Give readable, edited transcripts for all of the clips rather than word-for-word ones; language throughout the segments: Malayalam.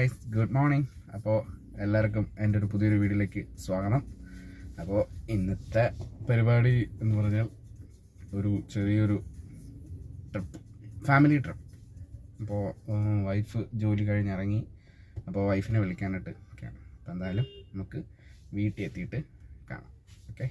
Guys, good morning. അപ്പോൾ എല്ലാവർക്കും എൻ്റെ ഒരു പുതിയൊരു വീഡിയോയിലേക്ക് സ്വാഗതം. അപ്പോൾ ഇന്നത്തെ പരിപാടി എന്ന് പറഞ്ഞാൽ ഒരു ചെറിയൊരു ട്രിപ്പ്, ഫാമിലി ട്രിപ്പ്. അപ്പോൾ വൈഫ് ജോലി കഴിഞ്ഞിറങ്ങി, അപ്പോൾ വൈഫിനെ വിളിക്കാനായിട്ട് ഒക്കെയാണ്. അപ്പോൾ എന്തായാലും നമുക്ക് വീട്ടിൽ എത്തിയിട്ട് കാണാം. ഓക്കെ.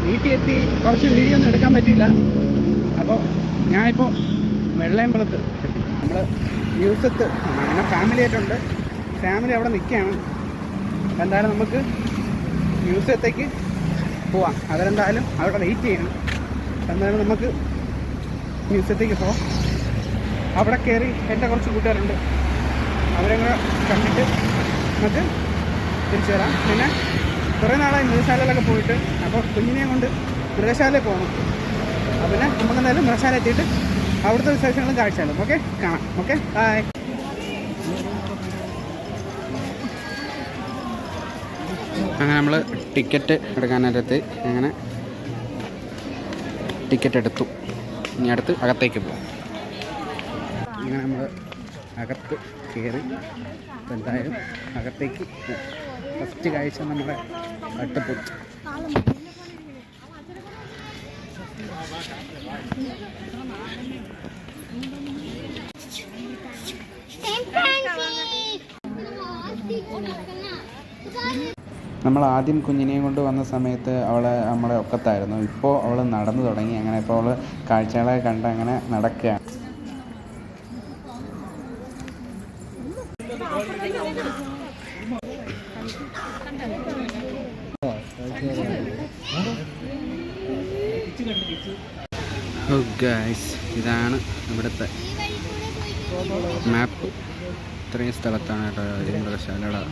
വീട്ടിൽ എത്തി കുറച്ച് വീഡിയോ ഒന്നും എടുക്കാൻ പറ്റിയില്ല. അപ്പോൾ ഞാനിപ്പോൾ വെള്ളയമ്പലത്ത് നമ്മൾ ന്യൂസത്ത് അങ്ങനെ ഫാമിലി ആയിട്ടുണ്ട്. ഫാമിലി അവിടെ നിൽക്കുകയാണ്. എന്തായാലും നമുക്ക് ന്യൂസത്തേക്ക് പോവാം. അവരെന്തായാലും അവിടെ വെയിറ്റ് ചെയ്യണം. എന്തായാലും നമുക്ക് മ്യൂസിയത്തേക്ക് പോവാം. അവിടെ കയറി എൻ്റെ കുറച്ച് കൂട്ടുകാരുണ്ട്, അവരെ കണ്ടിട്ട് നമുക്ക് തിരിച്ചു വരാം. പിന്നെ കുറേ നാളായി മൃഗശാലയിലൊക്കെ പോയിട്ട്, അപ്പോൾ കുഞ്ഞിനെയും കൊണ്ട് മൃഗശാലയിൽ പോകണം. അപ്പോൾ പിന്നെ നമുക്ക് എന്തായാലും മൃഗശാല എത്തിയിട്ട് അവിടുത്തെ വിശേഷങ്ങളും കാഴ്ചകളും ഓക്കെ കാണാം. Okay, bye. അങ്ങനെ നമ്മൾ ടിക്കറ്റ് എടുക്കാനായിട്ട് അങ്ങനെ ടിക്കറ്റ് എടുത്തു. ഇനി അടുത്ത് അകത്തേക്ക് പോകും. അങ്ങനെ നമ്മൾ അകത്ത് കയറി. അപ്പോൾ എന്തായാലും അകത്തേക്ക് പോകും. ഫസ്റ്റ് കാഴ്ച നമ്മുടെ അട്ടപ്പൂത്ത്. നമ്മൾ ആദ്യം കുഞ്ഞിനെയും കൊണ്ട് വന്ന സമയത്ത് അവൾ നമ്മളെ ഒക്കത്തായിരുന്നു. ഇപ്പോൾ അവൾ നടന്നു തുടങ്ങി. അങ്ങനെ ഇപ്പോൾ അവൾ കാഴ്ചകളെ കണ്ട് അങ്ങനെ നടക്കുകയാണ്. ഓ ഗൈസ്, ഇതാണ് ഇവിടുത്തെ മാപ്പ്. ഇത്രയും സ്ഥലത്താണ് കേട്ടോ മൃഗശാലയുടെ.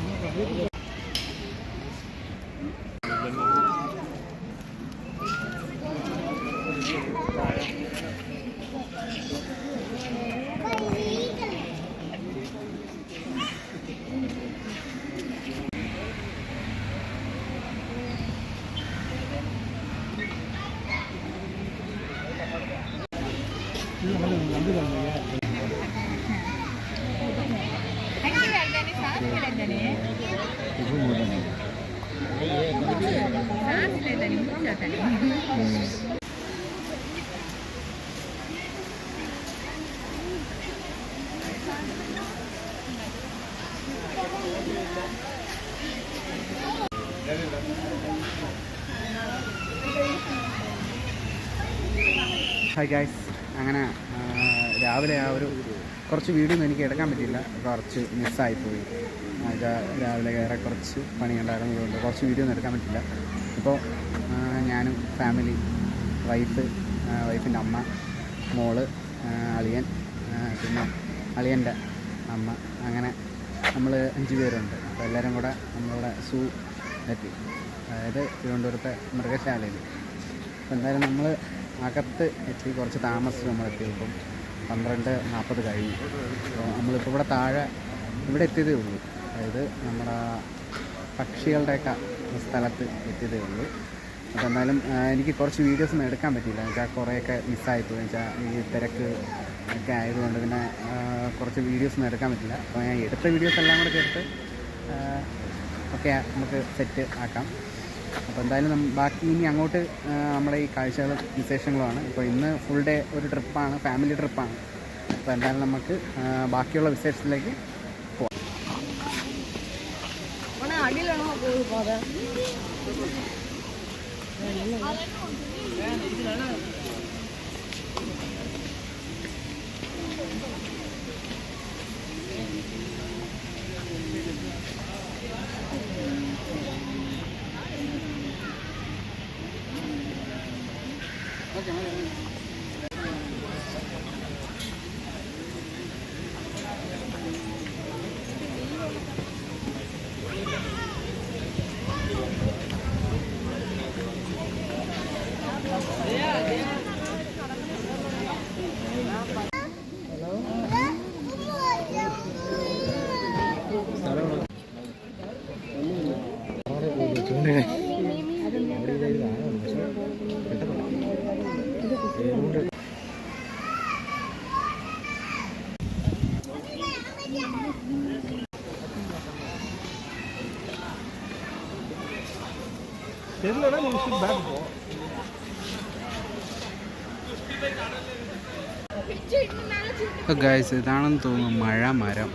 ഹായ് ഗൈസ്, അങ്ങനെ രാവിലെ ആ ഒരു കുറച്ച് വീഡിയോ ഒന്നും എനിക്ക് എടുക്കാൻ പറ്റിയില്ല. കുറച്ച് മിസ്സായിപ്പോയി. രാവിലെ വേറെ കുറച്ച് പണിയുണ്ടായിരുന്നതുകൊണ്ട് കുറച്ച് വീഡിയോ ഒന്നും എടുക്കാൻ പറ്റില്ല. ഇപ്പോൾ ഞാനും ഫാമിലി, വൈഫിൻ്റെ അമ്മ, മോള്, അളിയൻ, പിന്നെ അളിയൻ്റെ അമ്മ, അങ്ങനെ നമ്മൾ 5 പേരുണ്ട്. അപ്പോൾ എല്ലാവരും കൂടെ നമ്മളുടെ സൂ എത്തി, അതായത് തിരുവനന്തപുരത്തെ മൃഗശാലയിൽ. അപ്പോൾ എന്തായാലും നമ്മൾ അകത്ത് എത്തി. കുറച്ച് താമസിച്ച് നമ്മളെത്തി. ഇപ്പം 12:40 കഴിഞ്ഞു. അപ്പോൾ നമ്മളിപ്പോൾ ഇവിടെ താഴെ ഇവിടെ എത്തിയതേ ഉള്ളൂ. അതായത് നമ്മുടെ പക്ഷികളുടെയൊക്കെ സ്ഥലത്ത് എത്തിയതേ ഉള്ളൂ. അപ്പോൾ എന്തായാലും എനിക്ക് കുറച്ച് വീഡിയോസൊന്നും എടുക്കാൻ പറ്റിയില്ല. എന്ന് വെച്ചാൽ കുറേയൊക്കെ മിസ്സായിപ്പോയി. എന്ന് വെച്ചാൽ ഈ തിരക്ക് ഒക്കെ ആയതുകൊണ്ട് പിന്നെ കുറച്ച് വീഡിയോസൊന്നും എടുക്കാൻ പറ്റില്ല. അപ്പോൾ ഞാൻ എടുത്ത വീഡിയോസ് എല്ലാം കൂടെ ചേർത്ത് ഒക്കെ നമുക്ക് സെറ്റ് ആക്കാം. അപ്പോൾ എന്തായാലും ബാക്കി ഇനി അങ്ങോട്ട് നമ്മുടെ ഈ കാഴ്ചകളും വിശേഷങ്ങളുമാണ്. ഇപ്പോൾ ഇന്ന് ഫുൾ ഡേ ഒരു ട്രിപ്പാണ്, ഫാമിലി ട്രിപ്പാണ്. അപ്പോൾ എന്തായാലും നമുക്ക് ബാക്കിയുള്ള വിശേഷത്തിലേക്ക് പോവാം. ഗൈസ് ഇതാണെന്ന് തോന്നുന്നു മഴ മരം.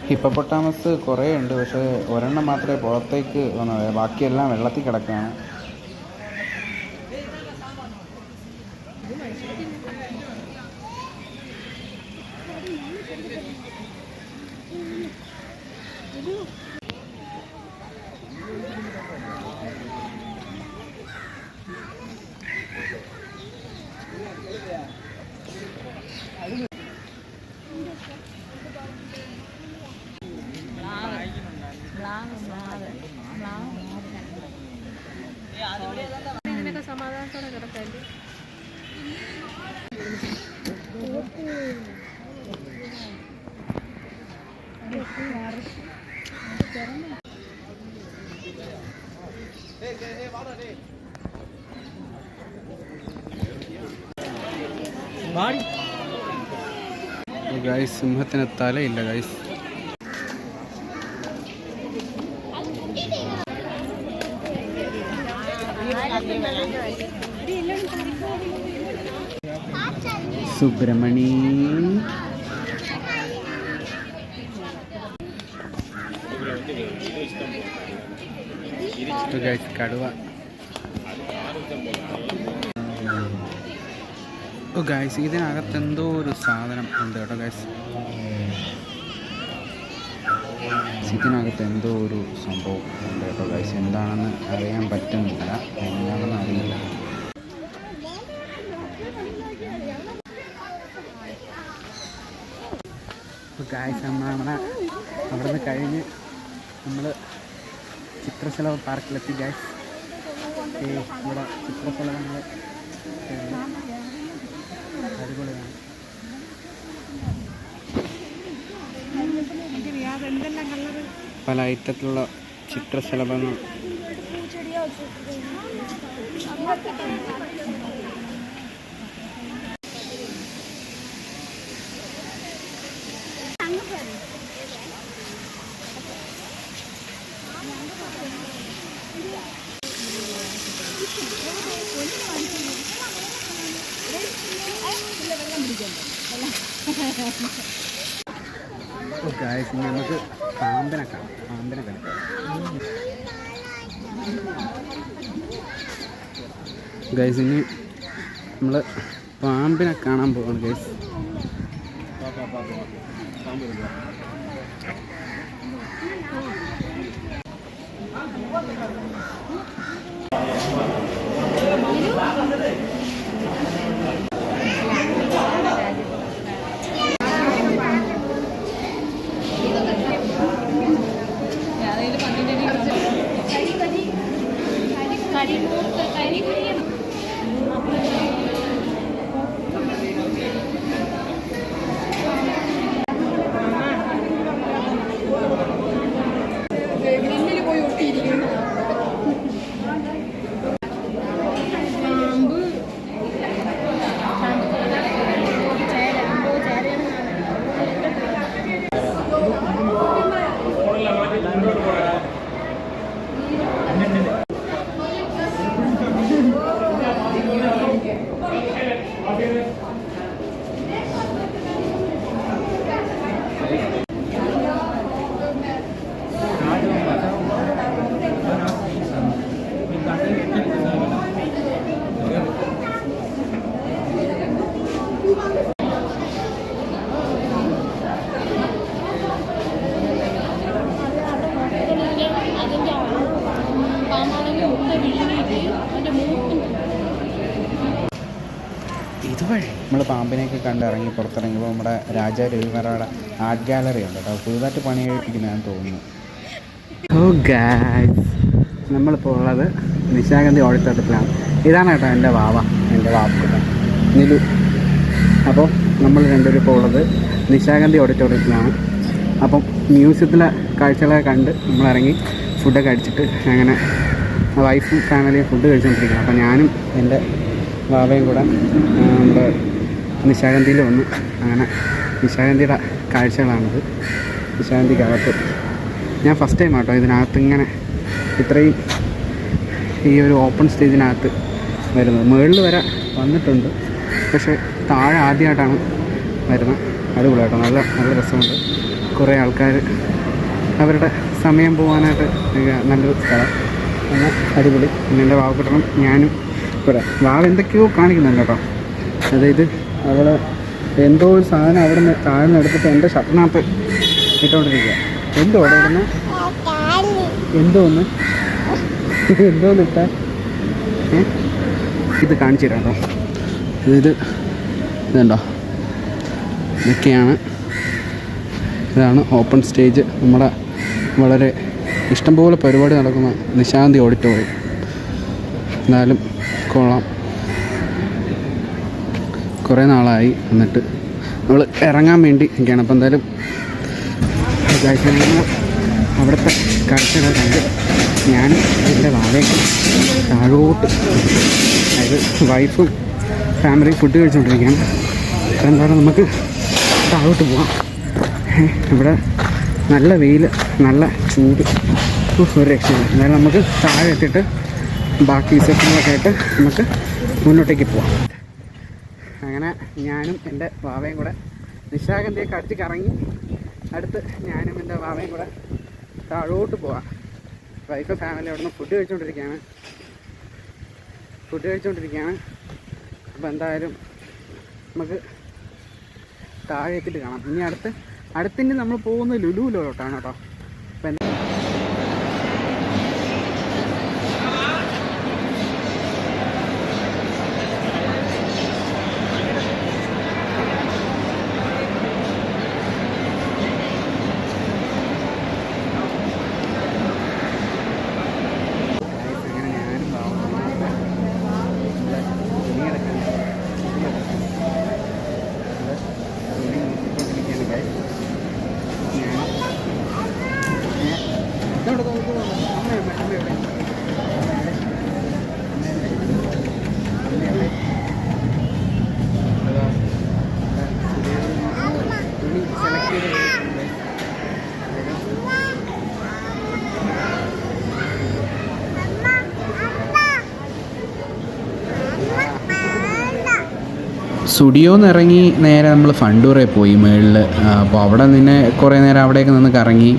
ഹിപ്പപ്പൊട്ടാമസ് കുറേ ഉണ്ട്, പക്ഷേ ഒരെണ്ണം മാത്രമേ പുറത്തേക്ക് വന്നത്, ബാക്കിയെല്ലാം വെള്ളത്തിൽ കിടക്കുകയാണ്. സമാധാനത്തോടെ കിടക്കല്ലേ. ഗൈസ് സിംഹത്തിന് തലയില്ല ഗൈസ്. സുബ്രഹ്മണി കടുവ. ഓ ഗൈസ് ഇതിനകത്ത് എന്തോ ഒരു സാധനം ഉണ്ട് കേട്ടോ ഗൈസ്. ഇതിനകത്ത് എന്തോ ഒരു സംഭവം ഉണ്ട് കേട്ടോ ഗൈസ്. എന്താണെന്ന് അറിയാൻ പറ്റുന്നില്ല, എന്താണെന്ന് അറിയില്ല. അപ്പോൾ ഗൈസ് നമ്മുടെ അവിടെ നിന്ന് കഴിഞ്ഞ് നമ്മൾ ചിത്രശലഭ പാർക്കിലെത്തി ഗൈസ്. ഇവിടെ ചിത്രശലഭങ്ങൾ അടിപൊളിയാണ്. പല ഐറ്റത്തിലുള്ള ചിത്രശലഭങ്ങൾ. ഗൈസ് ഇനി നമുക്ക് പാമ്പിനെ കാണാം. ഗൈസ് ഇനി നമ്മൾ പാമ്പിനെ കാണാൻ പോവാണ് ഗൈസ്. ഇതുവഴി നമ്മൾ പാമ്പിനെയൊക്കെ കണ്ടിറങ്ങി പുറത്തിറങ്ങിയപ്പോൾ നമ്മുടെ രാജാ രവിവർമ്മയുടെ ആർട്ട് ഗാലറി ഉണ്ട് കേട്ടോ. പുതുതായിട്ട് പണി കഴിപ്പിക്കുന്നതാണെന്ന് തോന്നുന്നു. ഓ ഗായ്സ്, നമ്മളിപ്പോൾ ഉള്ളത് നിശാഗന്ധി ഓഡിറ്റോറിയത്തിലാണ്. ഇതാണ് കേട്ടോ എൻ്റെ വാവ, എൻ്റെ വാപ്പ നിലു. അപ്പോൾ നമ്മൾ രണ്ടുപേരും ഇപ്പോൾ ഉള്ളത് നിശാഗന്ധി ഓഡിറ്റോറിയത്തിലാണ്. അപ്പം മ്യൂസിയത്തിലെ കാഴ്ചകളൊക്കെ കണ്ട് നമ്മളിറങ്ങി ഫുഡൊക്കെ അടിച്ചിട്ട് അങ്ങനെ വൈഫും ഫാമിലിയും ഫുഡ് കഴിച്ചുകൊണ്ടിരിക്കുകയാണ്. അപ്പോൾ ഞാനും എൻ്റെ വാവയും കൂടെ നമ്മുടെ നിശാഗന്ധിയിൽ വന്നു. അങ്ങനെ നിശാഗന്ധിയുടെ കാഴ്ചകളാണിത്. നിശാഗന്ധിക്കകത്ത് ഞാൻ ഫസ്റ്റ് ടൈം ആട്ടോ ഇതിനകത്ത് ഇങ്ങനെ ഇത്രയും ഈ ഒരു ഓപ്പൺ സ്റ്റേജിനകത്ത് വരുന്നത്. മുകളിൽ വരെ വന്നിട്ടുണ്ട്, പക്ഷേ താഴെ ആദ്യമായിട്ടാണ് വരുന്നത്. അടിപൊളിയാട്ടോ, നല്ല നല്ല രസമുണ്ട്. കുറേ ആൾക്കാർ അവരുടെ സമയം പോകാനായിട്ട് നല്ലൊരു സ്ഥലം, അങ്ങനെ അടിപൊളി. പിന്നെ എൻ്റെ വാവപ്പെടണം ഞാനും ഇവിടെ. വാവ എന്തൊക്കെയോ കാണിക്കുന്നുണ്ട് കേട്ടോ. അതായത് അവൾ എന്തോ ഒരു സാധനം അവിടെ നിന്ന് താഴ്ന്ന് എടുത്തിട്ട് എൻ്റെ ഷർട്ടിനകത്ത് ഇട്ടുകൊണ്ടിരിക്കുക. എന്തോ അവിടെ ഇടുന്ന എന്തോന്ന് ഇട്ടാൽ ഇത് കാണിച്ചു തരാം കേട്ടോ. ഇതുണ്ടോ, ഇതാണ് ഓപ്പൺ സ്റ്റേജ്. നമ്മുടെ വളരെ ഇഷ്ടംപോലെ പരിപാടി നടക്കുന്ന നിശാഗന്ധി ഓഡിറ്റോറിയം. എന്നാലും കൊള്ളാം. കുറേ നാളായി എന്നിട്ട് നമ്മൾ ഇറങ്ങാൻ വേണ്ടി നിൽക്കുകയാണ്. അപ്പോൾ എന്തായാലും അവിടുത്തെ കാഴ്ചകൾ കണ്ട് ഞാനും എൻ്റെ വാവയൊക്കെ താഴോട്ട്, അതായത് വൈഫും ഫാമിലിയും ഫുഡ് കഴിച്ചുകൊണ്ടിരിക്കുകയാണ്. അപ്പോൾ എന്തായാലും നമുക്ക് താഴോട്ട് പോവാം. ഇവിടെ നല്ല വെയിൽ, നല്ല ചൂട്, ഒരു രക്ഷയില്ല. എന്നാലും നമുക്ക് താഴെ എത്തിയിട്ട് ബാക്കി വിശേഷങ്ങളൊക്കെ ആയിട്ട് നമുക്ക് മുന്നോട്ടേക്ക് പോവാം. അങ്ങനെ ഞാനും എൻ്റെ വാവയും കൂടെ നിശാഗന്ധിയൊക്കെ അടുത്ത് കറങ്ങി അടുത്ത് ഞാനും എൻ്റെ വാവയും കൂടെ താഴോട്ട് പോവാം. വൈഫ് ഫാമിലി അവിടെ നിന്ന് ഫുഡ് കഴിച്ചുകൊണ്ടിരിക്കുകയാണ്. അപ്പോൾ എന്തായാലും നമുക്ക് താഴെ എത്തിയിട്ട് കാണാം. ഇനി അടുത്തിൻ്റെ നമ്മൾ പോകുന്നത് ലുലുവിലോട്ടാണ് കേട്ടോ. അപ്പം സ്റ്റുഡിയോന്ന് ഇറങ്ങി നേരെ നമ്മൾ ഫണ്ടൂറെ പോയി മുകളിൽ. അപ്പോൾ അവിടെ നിന്ന് കുറേ നേരം അവിടെയൊക്കെ നിന്ന് കറങ്ങി.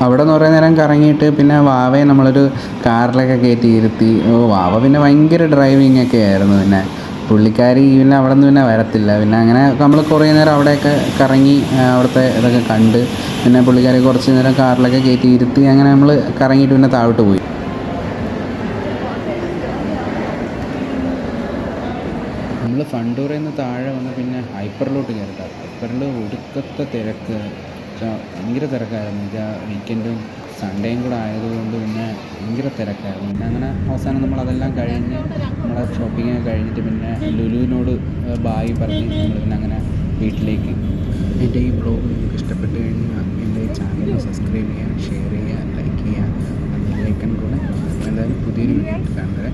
അവിടെ നിന്ന് കുറേ നേരം കറങ്ങിയിട്ട് പിന്നെ വാവയെ നമ്മളൊരു കാറിലൊക്കെ കയറ്റി ഇരുത്തി. വാവ പിന്നെ ഭയങ്കര ഡ്രൈവിംഗ് ഒക്കെ ആയിരുന്നു. പിന്നെ പുള്ളിക്കാരി പിന്നെ അവിടെ നിന്ന് പിന്നെ വരത്തില്ല. പിന്നെ അങ്ങനെ നമ്മൾ കുറേ നേരം അവിടെയൊക്കെ കറങ്ങി അവിടുത്തെ ഇതൊക്കെ കണ്ട് പിന്നെ പുള്ളിക്കാരി കുറച്ച് നേരം കാറിലൊക്കെ കയറ്റി ഇരുത്തി. അങ്ങനെ നമ്മൾ കറങ്ങിയിട്ട് പിന്നെ താഴോട്ട് പോയി. നമ്മൾ ഫണ്ടൂറിൽ നിന്ന് താഴെ വന്ന് പിന്നെ ഹൈപ്പറിലോട്ട് കയറിട്ടാണ്. ഹൈപ്പറിൽ ഒടുക്കത്തെ തിരക്ക്, ഭയങ്കര തിരക്കായിരുന്നു. വീക്കെൻഡും സൺഡേയും കൂടെ ആയതുകൊണ്ട് പിന്നെ ഭയങ്കര തിരക്കായിരുന്നു. പിന്നെ അങ്ങനെ അവസാനം നമ്മളതെല്ലാം കഴിഞ്ഞ് നമ്മളെ ഷോപ്പിങ്ങൊക്കെ കഴിഞ്ഞിട്ട് പിന്നെ ലുലുവിനോട് ബായ് പറഞ്ഞ് നമ്മൾ പിന്നെ അങ്ങനെ വീട്ടിലേക്ക്. എൻ്റെ ഈ ബ്ലോഗ് നിങ്ങൾക്ക് ഇഷ്ടപ്പെട്ട് കഴിഞ്ഞാൽ എൻ്റെ ചാനൽ സബ്സ്ക്രൈബ് ചെയ്യുക, ഷെയർ ചെയ്യുക, ലൈക്ക് ചെയ്യുക, ബെല്ലൈക്കൺ കൂടെ. എന്തായാലും പുതിയൊരു വീഡിയോ കാണുന്നത്.